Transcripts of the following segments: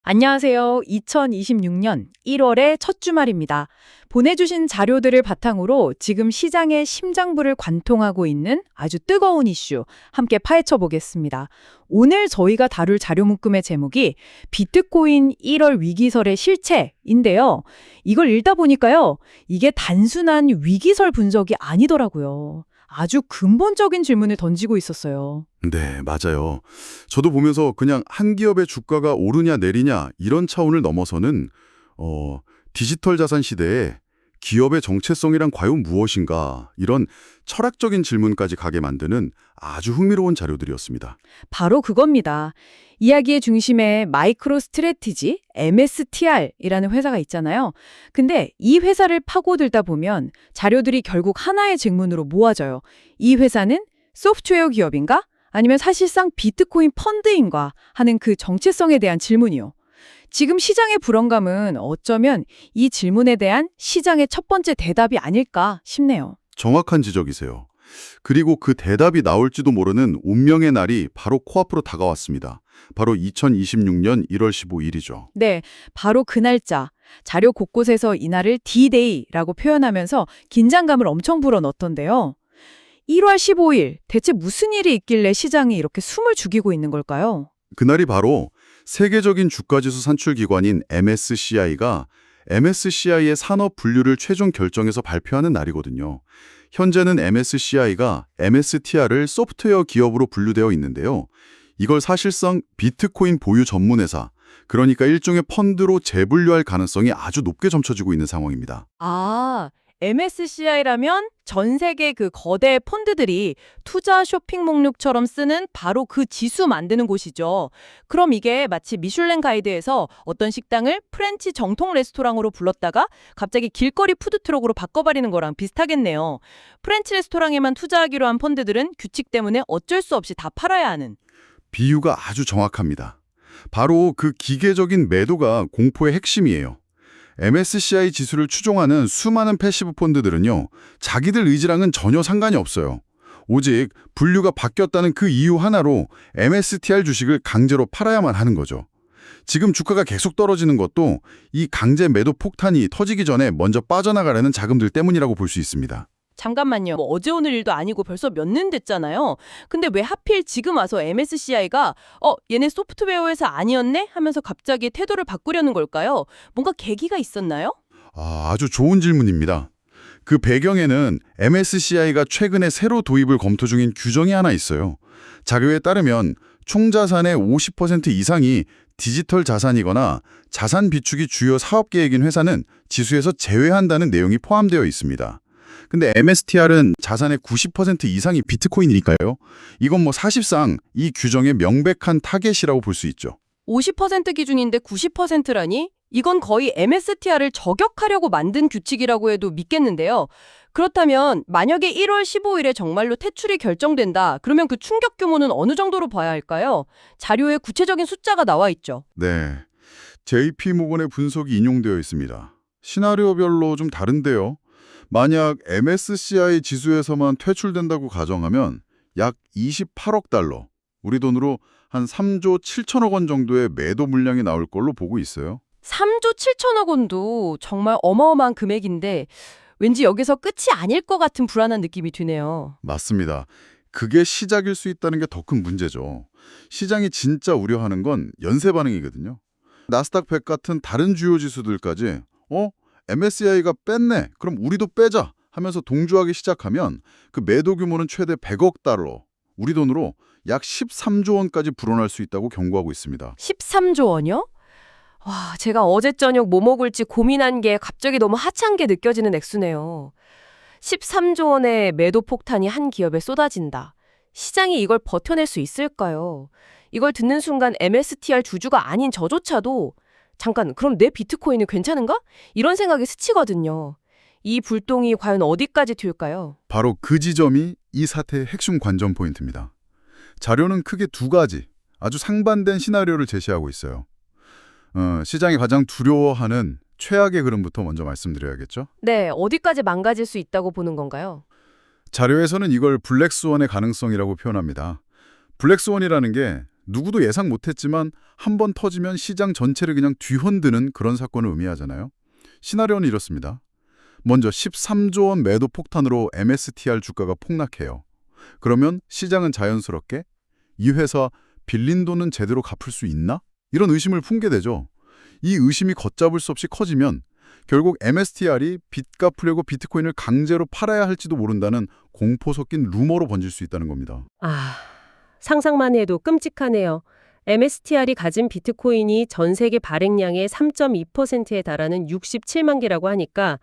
안녕하세요. 2026년 1월의 첫 주말입니다. 보내주신 자료들을 바탕으로 지금 시장의 심장부를 관통하고 있는 아주 뜨거운 이슈 함께 파헤쳐 보겠습니다. 오늘 저희가 다룰 자료 묶음의 제목이 비트코인 1월 위기설의 실체인데요. 이걸 읽다 보니까요. 이게 단순한 위기설 분석이 아니더라고요. 아주 근본적인 질문을 던지고 있었어요. 네, 맞아요. 저도 보면서 그냥 한 기업의 주가가 오르냐 내리냐 이런 차원을 넘어서는 디지털 자산 시대에 기업의 정체성이란 과연 무엇인가 이런 철학적인 질문까지 가게 만드는 아주 흥미로운 자료들이었습니다. 바로 그겁니다. 이야기의 중심에 마이크로 스트래티지, MSTR이라는 회사가 있잖아요. 근데 이 회사를 파고들다 보면 자료들이 결국 하나의 질문으로 모아져요. 이 회사는 소프트웨어 기업인가? 아니면 사실상 비트코인 펀드인가? 하는 그 정체성에 대한 질문이요. 지금 시장의 불안감은 어쩌면 이 질문에 대한 시장의 첫 번째 대답이 아닐까 싶네요. 정확한 지적이세요. 그리고 그 대답이 나올지도 모르는 운명의 날이 바로 코앞으로 다가왔습니다. 바로 2026년 1월 15일이죠. 네, 바로 그 날짜. 자료 곳곳에서 이날을 D-Day라고 표현하면서 긴장감을 엄청 불어넣던데요. 1월 15일, 대체 무슨 일이 있길래 시장이 이렇게 숨을 죽이고 있는 걸까요? 그날이 바로 세계적인 주가지수 산출기관인 MSCI가 MSCI의 산업 분류를 최종 결정해서 발표하는 날이거든요. 현재는 MSCI가 MSTR을 소프트웨어 기업으로 분류되어 있는데요. 이걸 사실상 비트코인 보유 전문회사, 그러니까 일종의 펀드로 재분류할 가능성이 아주 높게 점쳐지고 있는 상황입니다. 아, MSCI라면 전 세계 그 거대 펀드들이 투자 쇼핑 목록처럼 쓰는 바로 그 지수 만드는 곳이죠. 그럼 이게 마치 미슐랭 가이드에서 어떤 식당을 프렌치 정통 레스토랑으로 불렀다가 갑자기 길거리 푸드트럭으로 바꿔버리는 거랑 비슷하겠네요. 프렌치 레스토랑에만 투자하기로 한 펀드들은 규칙 때문에 어쩔 수 없이 다 팔아야 하는. 비유가 아주 정확합니다. 바로 그 기계적인 매도가 공포의 핵심이에요. MSCI 지수를 추종하는 수많은 패시브 펀드들은요, 자기들 의지랑은 전혀 상관이 없어요. 오직 분류가 바뀌었다는 그 이유 하나로 MSTR 주식을 강제로 팔아야만 하는 거죠. 지금 주가가 계속 떨어지는 것도 이 강제 매도 폭탄이 터지기 전에 먼저 빠져나가려는 자금들 때문이라고 볼 수 있습니다. 잠깐만요. 뭐 어제 오늘 일도 아니고 벌써 몇 년 됐잖아요. 근데 왜 하필 지금 와서 MSCI가 얘네 소프트웨어 회사 아니었네? 하면서 갑자기 태도를 바꾸려는 걸까요? 뭔가 계기가 있었나요? 아주 좋은 질문입니다. 그 배경에는 MSCI가 최근에 새로 도입을 검토 중인 규정이 하나 있어요. 자료에 따르면 총 자산의 50% 이상이 디지털 자산이거나 자산 비축이 주요 사업 계획인 회사는 지수에서 제외한다는 내용이 포함되어 있습니다. 근데 MSTR은 자산의 90% 이상이 비트코인이니까요. 이건 뭐 사실상 이 규정의 명백한 타겟이라고 볼 수 있죠. 50% 기준인데 90%라니? 이건 거의 MSTR을 저격하려고 만든 규칙이라고 해도 믿겠는데요. 그렇다면 만약에 1월 15일에 정말로 퇴출이 결정된다. 그러면 그 충격 규모는 어느 정도로 봐야 할까요? 자료에 구체적인 숫자가 나와 있죠. 네, JP모건의 분석이 인용되어 있습니다. 시나리오별로 좀 다른데요. 만약 MSCI 지수에서만 퇴출된다고 가정하면 약 28억 달러, 우리 돈으로 한 3조 7천억 원 정도의 매도 물량이 나올 걸로 보고 있어요. 3조 7천억 원도 정말 어마어마한 금액인데 왠지 여기서 끝이 아닐 것 같은 불안한 느낌이 드네요. 맞습니다. 그게 시작일 수 있다는 게 더 큰 문제죠. 시장이 진짜 우려하는 건 연쇄 반응이거든요. 나스닥 100 같은 다른 주요 지수들까지 MSCI가 뺐네. 그럼 우리도 빼자 하면서 동조하기 시작하면 그 매도 규모는 최대 100억 달러, 우리 돈으로 약 13조 원까지 불어날 수 있다고 경고하고 있습니다. 13조 원이요? 와, 제가 어제 저녁 뭐 먹을지 고민한 게 갑자기 너무 하찮게 느껴지는 액수네요. 13조 원의 매도 폭탄이 한 기업에 쏟아진다. 시장이 이걸 버텨낼 수 있을까요? 이걸 듣는 순간 MSTR 주주가 아닌 저조차도 잠깐, 그럼 내 비트코인은 괜찮은가? 이런 생각이 스치거든요. 이 불똥이 과연 어디까지 튈까요? 바로 그 지점이 이 사태의 핵심 관전 포인트입니다. 자료는 크게 두 가지, 아주 상반된 시나리오를 제시하고 있어요. 시장이 가장 두려워하는 최악의 흐름부터 먼저 말씀드려야겠죠? 네, 어디까지 망가질 수 있다고 보는 건가요? 자료에서는 이걸 블랙스원의 가능성이라고 표현합니다. 블랙스원이라는 게 누구도 예상 못했지만 한 번 터지면 시장 전체를 그냥 뒤흔드는 그런 사건을 의미하잖아요. 시나리오는 이렇습니다. 먼저 13조 원 매도 폭탄으로 MSTR 주가가 폭락해요. 그러면 시장은 자연스럽게 이 회사 빌린 돈은 제대로 갚을 수 있나? 이런 의심을 품게 되죠. 이 의심이 걷잡을 수 없이 커지면 결국 MSTR이 빚 갚으려고 비트코인을 강제로 팔아야 할지도 모른다는 공포 섞인 루머로 번질 수 있다는 겁니다. 아, 상상만 해도 끔찍하네요. MSTR이 가진 비트코인이 전 세계 발행량의 3.2%에 달하는 67만 개라고 하니까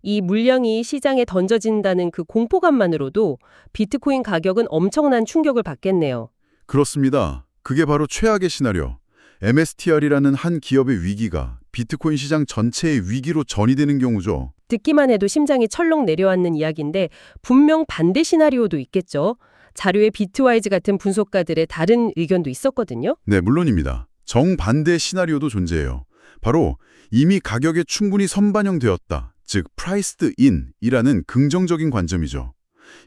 이 물량이 시장에 던져진다는 그 공포감만으로도 비트코인 가격은 엄청난 충격을 받겠네요. 그렇습니다. 그게 바로 최악의 시나리오. MSTR이라는 한 기업의 위기가 비트코인 시장 전체의 위기로 전이되는 경우죠. 듣기만 해도 심장이 철렁 내려앉는 이야기인데 분명 반대 시나리오도 있겠죠. 자료에 비트와이즈 같은 분석가들의 다른 의견도 있었거든요. 네, 물론입니다. 정반대 시나리오도 존재해요. 바로 이미 가격에 충분히 선반영되었다. 즉, priced in이라는 긍정적인 관점이죠.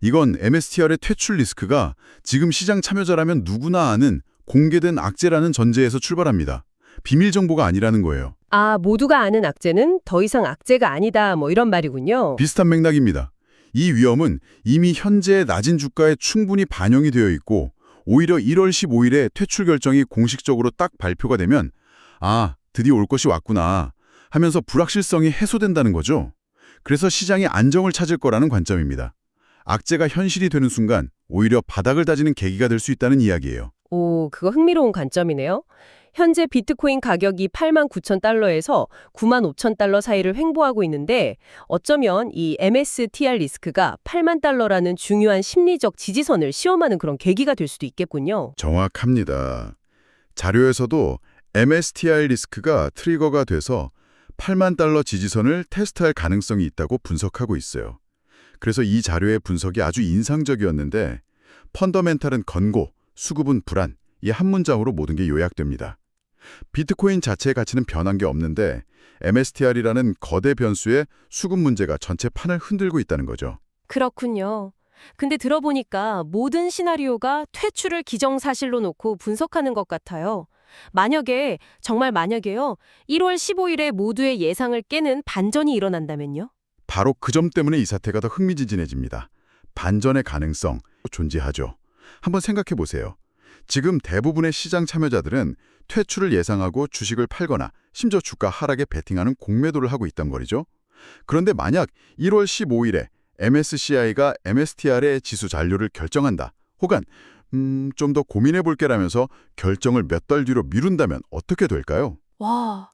이건 MSTR의 퇴출 리스크가 지금 시장 참여자라면 누구나 아는 공개된 악재라는 전제에서 출발합니다. 비밀 정보가 아니라는 거예요. 아, 모두가 아는 악재는 더 이상 악재가 아니다, 뭐 이런 말이군요. 비슷한 맥락입니다. 이 위험은 이미 현재의 낮은 주가에 충분히 반영이 되어 있고 오히려 1월 15일에 퇴출 결정이 공식적으로 딱 발표가 되면 아, 드디어 올 것이 왔구나 하면서 불확실성이 해소된다는 거죠. 그래서 시장이 안정을 찾을 거라는 관점입니다. 악재가 현실이 되는 순간 오히려 바닥을 다지는 계기가 될 수 있다는 이야기예요. 오, 그거 흥미로운 관점이네요. 현재 비트코인 가격이 89,000달러에서 95,000달러 사이를 횡보하고 있는데 어쩌면 이 MSTR 리스크가 8만 달러라는 중요한 심리적 지지선을 시험하는 그런 계기가 될 수도 있겠군요. 정확합니다. 자료에서도 MSTR 리스크가 트리거가 돼서 8만 달러 지지선을 테스트할 가능성이 있다고 분석하고 있어요. 그래서 이 자료의 분석이 아주 인상적이었는데 펀더멘탈은 건고, 수급은 불안, 이 한 문장으로 모든 게 요약됩니다. 비트코인 자체의 가치는 변한 게 없는데 MSTR이라는 거대 변수의 수급 문제가 전체 판을 흔들고 있다는 거죠. 그렇군요. 근데 들어보니까 모든 시나리오가 퇴출을 기정사실로 놓고 분석하는 것 같아요. 만약에, 정말 만약에요, 1월 15일에 모두의 예상을 깨는 반전이 일어난다면요? 바로 그 점 때문에 이 사태가 더 흥미진진해집니다. 반전의 가능성 존재하죠. 한번 생각해 보세요. 지금 대부분의 시장 참여자들은 퇴출을 예상하고 주식을 팔거나 심지어 주가 하락에 베팅하는 공매도를 하고 있단 말이죠. 그런데 만약 1월 15일에 MSCI가 MSTR의 지수 잔류를 결정한다. 혹은 좀 더 고민해 볼게라면서 결정을 몇 달 뒤로 미룬다면 어떻게 될까요? 와,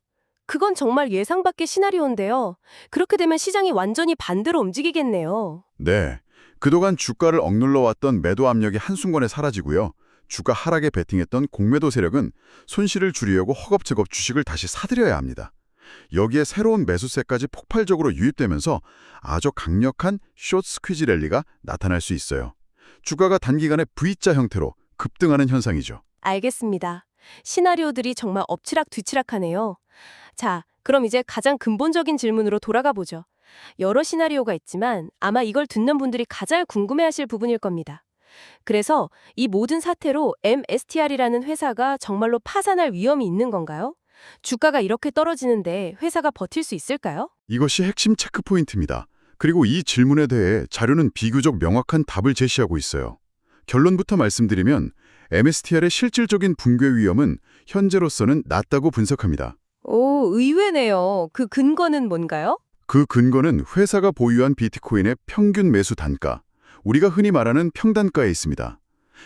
그건 정말 예상 밖의 시나리오인데요. 그렇게 되면 시장이 완전히 반대로 움직이겠네요. 네. 그동안 주가를 억눌러 왔던 매도 압력이 한순간에 사라지고요. 주가 하락에 베팅했던 공매도 세력은 손실을 줄이려고 허겁지겁 주식을 다시 사들여야 합니다. 여기에 새로운 매수세까지 폭발적으로 유입되면서 아주 강력한 숏 스퀴즈 랠리가 나타날 수 있어요. 주가가 단기간에 V자 형태로 급등하는 현상이죠. 알겠습니다. 시나리오들이 정말 엎치락뒤치락하네요. 자, 그럼 이제 가장 근본적인 질문으로 돌아가 보죠. 여러 시나리오가 있지만 아마 이걸 듣는 분들이 가장 궁금해하실 부분일 겁니다. 그래서 이 모든 사태로 MSTR이라는 회사가 정말로 파산할 위험이 있는 건가요? 주가가 이렇게 떨어지는데 회사가 버틸 수 있을까요? 이것이 핵심 체크포인트입니다. 그리고 이 질문에 대해 자료는 비교적 명확한 답을 제시하고 있어요. 결론부터 말씀드리면 MSTR의 실질적인 붕괴 위험은 현재로서는 낮다고 분석합니다. 오, 의외네요. 그 근거는 뭔가요? 그 근거는 회사가 보유한 비트코인의 평균 매수 단가, 우리가 흔히 말하는 평단가에 있습니다.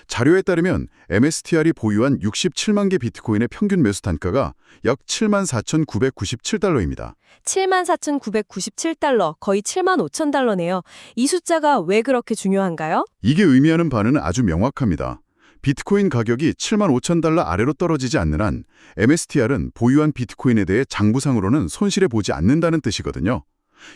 자료에 따르면 MSTR이 보유한 67만 개 비트코인의 평균 매수 단가가 약 74,997달러입니다. 74,997달러, 거의 75,000달러네요. 이 숫자가 왜 그렇게 중요한가요? 이게 의미하는 바는 아주 명확합니다. 비트코인 가격이 75,000달러 아래로 떨어지지 않는 한 MSTR은 보유한 비트코인에 대해 장부상으로는 손실해 보지 않는다는 뜻이거든요.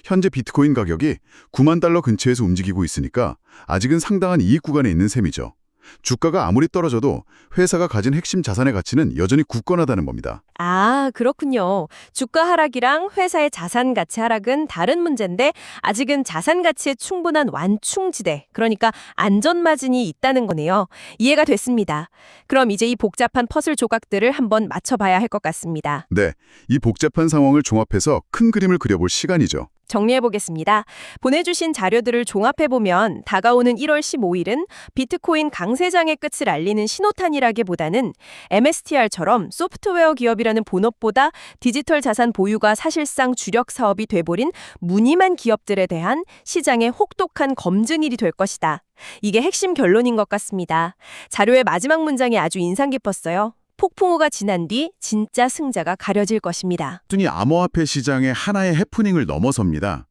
현재 비트코인 가격이 9만 달러 근처에서 움직이고 있으니까 아직은 상당한 이익 구간에 있는 셈이죠. 주가가 아무리 떨어져도 회사가 가진 핵심 자산의 가치는 여전히 굳건하다는 겁니다. 아, 그렇군요. 주가 하락이랑 회사의 자산 가치 하락은 다른 문제인데 아직은 자산 가치에 충분한 완충지대, 그러니까 안전마진이 있다는 거네요. 이해가 됐습니다. 그럼 이제 이 복잡한 퍼즐 조각들을 한번 맞춰봐야 할 것 같습니다. 네, 이 복잡한 상황을 종합해서 큰 그림을 그려볼 시간이죠. 정리해보겠습니다. 보내주신 자료들을 종합해보면 다가오는 1월 15일은 비트코인 강세장의 끝을 알리는 신호탄이라기보다는 MSTR처럼 소프트웨어 기업이라는 본업보다 디지털 자산 보유가 사실상 주력 사업이 돼버린 무늬만 기업들에 대한 시장의 혹독한 검증일이 될 것이다. 이게 핵심 결론인 것 같습니다. 자료의 마지막 문장이 아주 인상 깊었어요. 폭풍우가 지난 뒤 진짜 승자가 가려질 것입니다. 순위 암호화폐 시장의 하나의 해프닝을 넘어섭니다.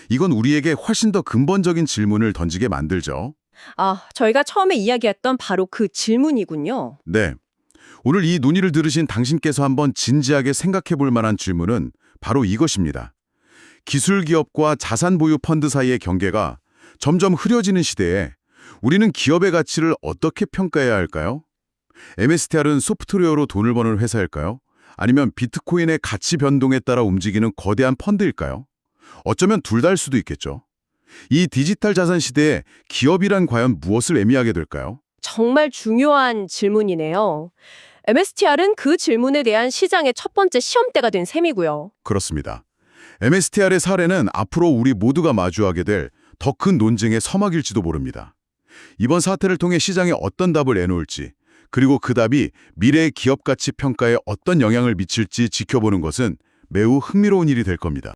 이건 우리에게 훨씬 더 근본적인 질문을 던지게 만들죠. 아, 저희가 처음에 이야기했던 바로 그 질문이군요. 네. 오늘 이 논의를 들으신 당신께서 한번 진지하게 생각해 볼 만한 질문은 바로 이것입니다. 기술 기업과 자산 보유 펀드 사이의 경계가 점점 흐려지는 시대에 우리는 기업의 가치를 어떻게 평가해야 할까요? MSTR은 소프트웨어로 돈을 버는 회사일까요? 아니면 비트코인의 가치 변동에 따라 움직이는 거대한 펀드일까요? 어쩌면 둘 다일 수도 있겠죠. 이 디지털 자산 시대에 기업이란 과연 무엇을 의미하게 될까요? 정말 중요한 질문이네요. MSTR은 그 질문에 대한 시장의 첫 번째 시험대가 된 셈이고요. 그렇습니다. MSTR의 사례는 앞으로 우리 모두가 마주하게 될 더 큰 논쟁의 서막일지도 모릅니다. 이번 사태를 통해 시장에 어떤 답을 내놓을지, 그리고 그 답이 미래의 기업 가치 평가에 어떤 영향을 미칠지 지켜보는 것은 매우 흥미로운 일이 될 겁니다.